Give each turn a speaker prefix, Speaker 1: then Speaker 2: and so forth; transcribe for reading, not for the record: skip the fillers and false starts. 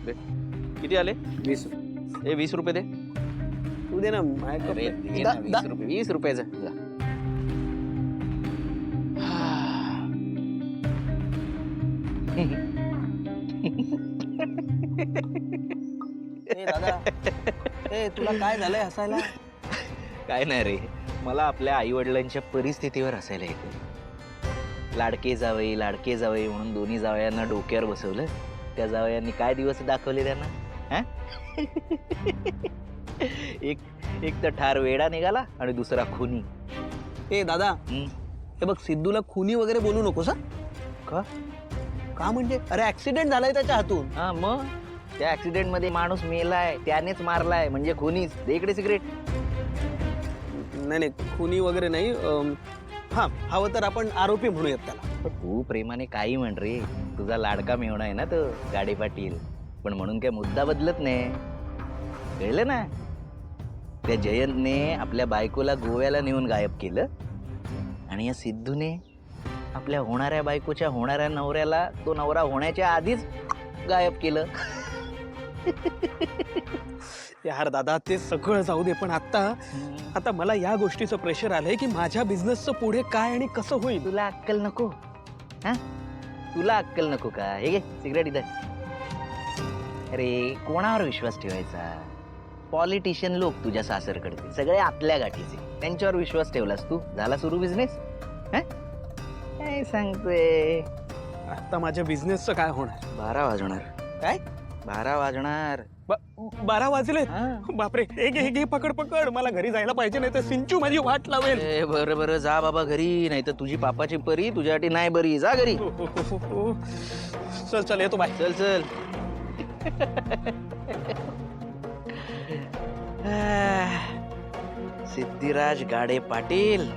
Speaker 1: रुपये किती आले?
Speaker 2: 20.
Speaker 1: ए 20 रुपये दे.
Speaker 2: तू दे ना
Speaker 1: अरे दे ना 20 रुपये. 20 रुपयाचं जा.
Speaker 2: दादा तुला काय झालंय हसायला?
Speaker 1: काय नाही रे, मला आपल्या आई वडिलांच्या परिस्थितीवर हसायला येतं. लाडके जावई म्हणून दोन्ही जावयांना डोक्यावर बसवलं. त्या जावयांनी काय दिवस दाखवले त्यांना? हा? एक तर ठार वेडा निघाला आणि दुसरा खुनी.
Speaker 2: दादा हे बघ, सिद्धूला खुनी वगैरे बोलू नकोस.
Speaker 1: का?
Speaker 2: का म्हणजे? अरे ऍक्सिडेंट झालाय त्याच्या हातून.
Speaker 1: हा मग त्या ऍक्सिडेंट मध्ये माणूस मेलाय, त्यानेच मारलाय म्हणजे खुनीच. दे इकडे सिगरेट.
Speaker 2: नाही खुनी वगैरे नाही. हा हवं तर आपण आरोपी म्हणूयात त्याला.
Speaker 1: तू प्रेमाने काही म्हण रे, तुझा लाडका मेवणा आहे ना तो गाडे पाटील. पण म्हणून काय मुद्दा बदलत नाही, कळलं ना? त्या जयंतने आपल्या बायकोला गोव्याला नेऊन गायब केलं आणि या सिद्धूने आपल्या होणाऱ्या बायकोच्या होणाऱ्या नवऱ्याला तो नवरा होण्याच्या आधीच गायब केलं.
Speaker 2: यार दादा ते सगळं जाऊ दे, पण आता मला या गोष्टीचं प्रेशर आलंय की माझ्या बिझनेसचं पुढे काय आणि कसं होईल.
Speaker 1: तुला अक्कल नको? हा, तुला अक्कल नको का? हे घे सिगरेट इथं. अरे कोणावर विश्वास ठेवायचा? पॉलिटिशियन लोक तुझ्या सासरकडचे सगळे आपल्या गाठीचे, त्यांच्यावर विश्वास ठेवलास तू, झाला सुरू बिझनेस. काय सांगतोय?
Speaker 2: आता माझ्या बिझनेसचं काय होणार?
Speaker 1: 12 वाजणार.
Speaker 2: काय?
Speaker 1: 12 वाजणार.
Speaker 2: 12 वाजले?
Speaker 1: हा.
Speaker 2: बापरे, घे पकड, मला घरी जायला पाहिजे, नाही तर सिंचू माझी वाट लावेल.
Speaker 1: बरं जा बाबा घरी, नाही तर तुझी पापाची परी तुझ्यासाठी नाही बरी. जा घरी.
Speaker 2: चल येतो, बाय.
Speaker 1: चल. सिद्धिराज गाडे पाटील